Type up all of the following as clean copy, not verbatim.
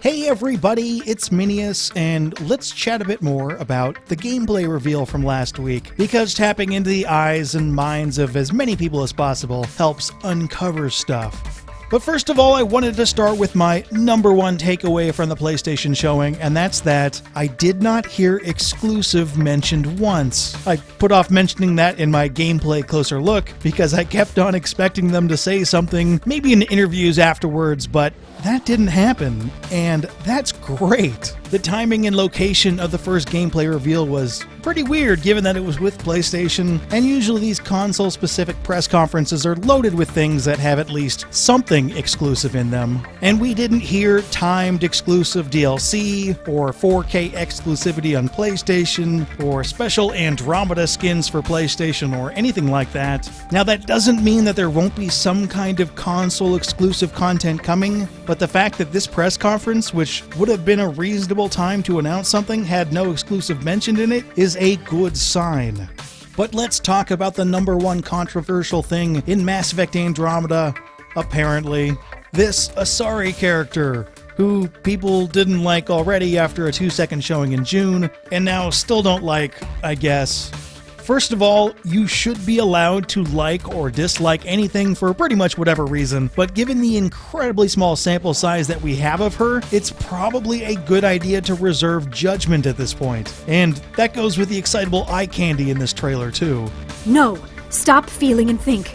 Hey everybody, it's Minius, and let's chat a bit more about the gameplay reveal from last week, because tapping into the eyes and minds of as many people as possible helps uncover stuff. But first of all, I wanted to start with my number one takeaway from the PlayStation showing, and that's that I did not hear exclusive mentioned once. I put off mentioning that in my gameplay closer look because I kept on expecting them to say something, maybe in interviews afterwards, but that didn't happen, and that's great. The timing and location of the first gameplay reveal was pretty weird given that it was with PlayStation, and usually these console-specific press conferences are loaded with things that have at least something exclusive in them. And we didn't hear timed exclusive DLC, or 4K exclusivity on PlayStation, or special Andromeda skins for PlayStation, or anything like that. Now that doesn't mean that there won't be some kind of console-exclusive content coming, but the fact that this press conference, which would have been a reasonable time to announce something, had no exclusive mentioned in it is a good sign. But let's talk about the number one controversial thing in Mass Effect Andromeda, apparently. This Asari character, who people didn't like already after a 2-second showing in June, and now still don't like, I guess. First of all, you should be allowed to like or dislike anything for pretty much whatever reason, but given the incredibly small sample size that we have of her, it's probably a good idea to reserve judgment at this point. And that goes with the excitable eye candy in this trailer too. No, stop feeling and think.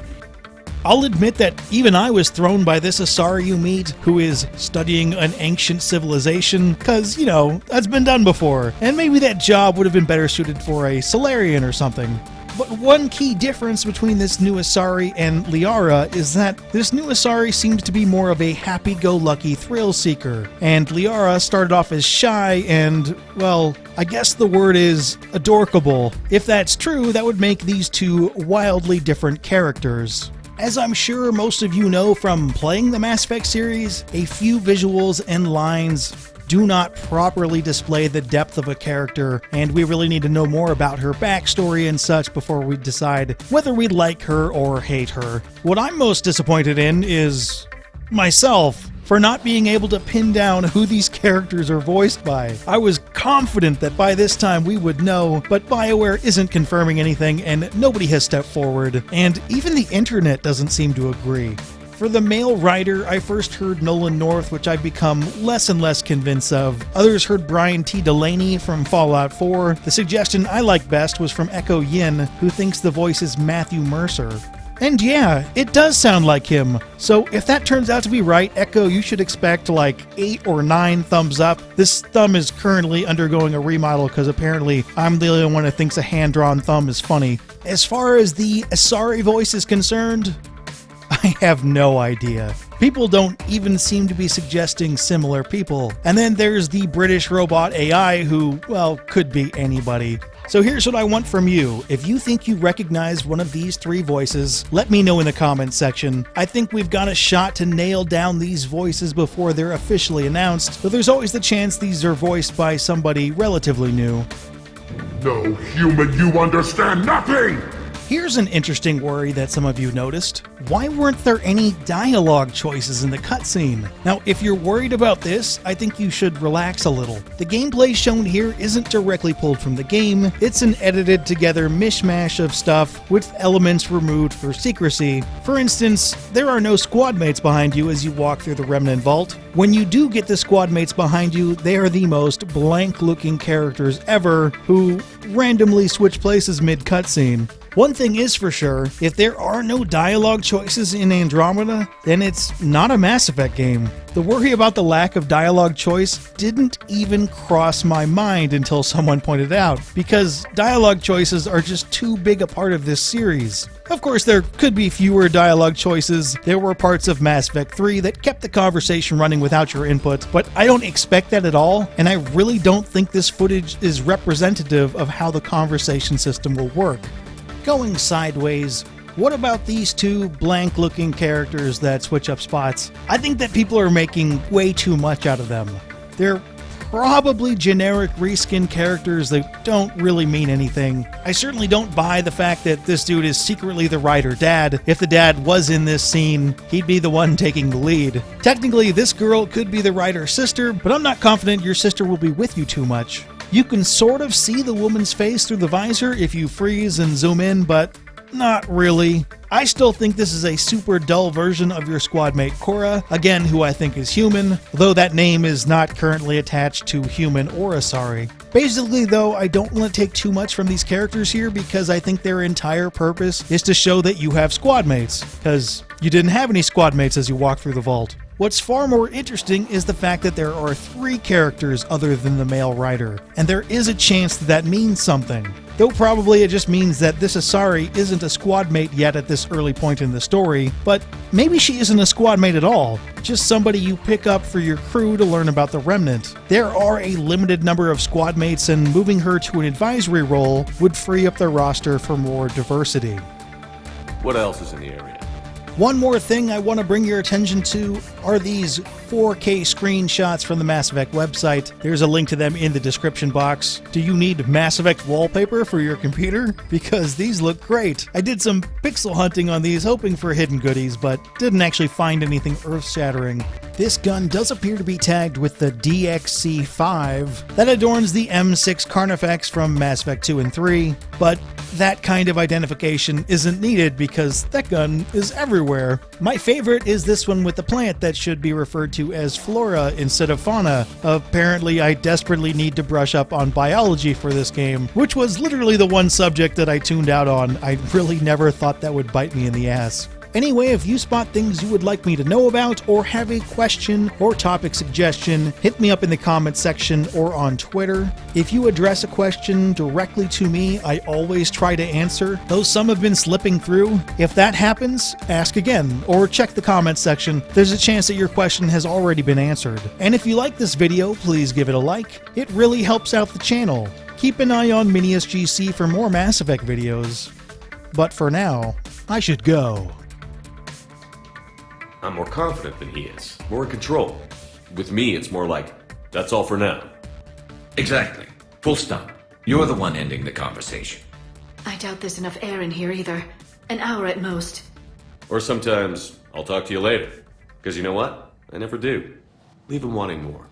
I'll admit that even I was thrown by this Asari you meet, who is studying an ancient civilization, because, you know, that's been done before, and maybe that job would have been better suited for a Solarian or something. But one key difference between this new Asari and Liara is that this new Asari seems to be more of a happy-go-lucky thrill-seeker, and Liara started off as shy and, well, I guess the word is adorkable. If that's true, that would make these two wildly different characters. As I'm sure most of you know from playing the Mass Effect series, a few visuals and lines do not properly display the depth of a character, and we really need to know more about her backstory and such before we decide whether we like her or hate her. What I'm most disappointed in is myself, for not being able to pin down who these characters are voiced by. I was confident that by this time we would know, but BioWare isn't confirming anything and nobody has stepped forward, and even the internet doesn't seem to agree. For the male writer, I first heard Nolan North, which I've become less and less convinced of. Others heard Brian T. Delaney from Fallout 4. The suggestion I like best was from Echo Yin, who thinks the voice is Matthew Mercer. And yeah, it does sound like him. So if that turns out to be right, Echo, you should expect like 8 or 9 thumbs up. This thumb is currently undergoing a remodel because apparently I'm the only one that thinks a hand-drawn thumb is funny. As far as the Asari voice is concerned, I have no idea. People don't even seem to be suggesting similar people. And then there's the British robot AI who, well, could be anybody. So here's what I want from you. If you think you recognize one of these 3 voices, let me know in the comments section. I think we've got a shot to nail down these voices before they're officially announced, but there's always the chance these are voiced by somebody relatively new. No human, you understand nothing! Here's an interesting worry that some of you noticed. Why weren't there any dialogue choices in the cutscene? Now, if you're worried about this, I think you should relax a little. The gameplay shown here isn't directly pulled from the game. It's an edited together mishmash of stuff with elements removed for secrecy. For instance, there are no squad mates behind you as you walk through the Remnant Vault. When you do get the squad mates behind you, they are the most blank-looking characters ever who randomly switch places mid-cutscene. One thing is for sure, if there are no dialogue choices in Andromeda, then it's not a Mass Effect game. The worry about the lack of dialogue choice didn't even cross my mind until someone pointed out, because dialogue choices are just too big a part of this series. Of course, there could be fewer dialogue choices. There were parts of Mass Effect 3 that kept the conversation running without your input, but I don't expect that at all, and I really don't think this footage is representative of how the conversation system will work. Going sideways, what about these 2 blank-looking characters that switch up spots? I think that people are making way too much out of them. They're probably generic reskin characters that don't really mean anything. I certainly don't buy the fact that this dude is secretly the writer dad. If the dad was in this scene, he'd be the one taking the lead. Technically, this girl could be the writer's sister, but I'm not confident your sister will be with you too much. You can sort of see the woman's face through the visor if you freeze and zoom in, but not really. I still think this is a super dull version of your squad mate Cora, again who I think is human, though that name is not currently attached to human or Asari. Basically though, I don't want to take too much from these characters here because I think their entire purpose is to show that you have squad mates, because you didn't have any squad mates as you walked through the vault. What's far more interesting is the fact that there are 3 characters other than the male writer, and there is a chance that that means something. Though probably it just means that this Asari isn't a squad mate yet at this early point in the story, but maybe she isn't a squad mate at all, just somebody you pick up for your crew to learn about the Remnant. There are a limited number of squad mates, and moving her to an advisory role would free up the roster for more diversity. What else is in the area? One more thing I want to bring your attention to are these 4K screenshots from the Mass Effect website. There's a link to them in the description box. Do you need Mass Effect wallpaper for your computer? Because these look great. I did some pixel hunting on these hoping for hidden goodies, but didn't actually find anything earth-shattering. This gun does appear to be tagged with the DXC5 that adorns the M6 Carnifex from Mass Effect 2 and 3, but that kind of identification isn't needed because that gun is everywhere. My favorite is this one with the plant that should be referred to as flora instead of fauna. Apparently I desperately need to brush up on biology for this game, which was literally the one subject that I tuned out on. I really never thought that would bite me in the ass. Anyway, if you spot things you would like me to know about or have a question or topic suggestion, hit me up in the comments section or on Twitter. If you address a question directly to me, I always try to answer, though some have been slipping through. If that happens, ask again or check the comments section. There's a chance that your question has already been answered. And if you like this video, please give it a like. It really helps out the channel. Keep an eye on MiniSGC for more Mass Effect videos. But for now, I should go. I'm more confident than he is. More in control. With me, it's more like, that's all for now. Exactly. Full stop. You're the one ending the conversation. I doubt there's enough air in here either. An hour at most. Or sometimes, I'll talk to you later. Because you know what? I never do. Leave him wanting more.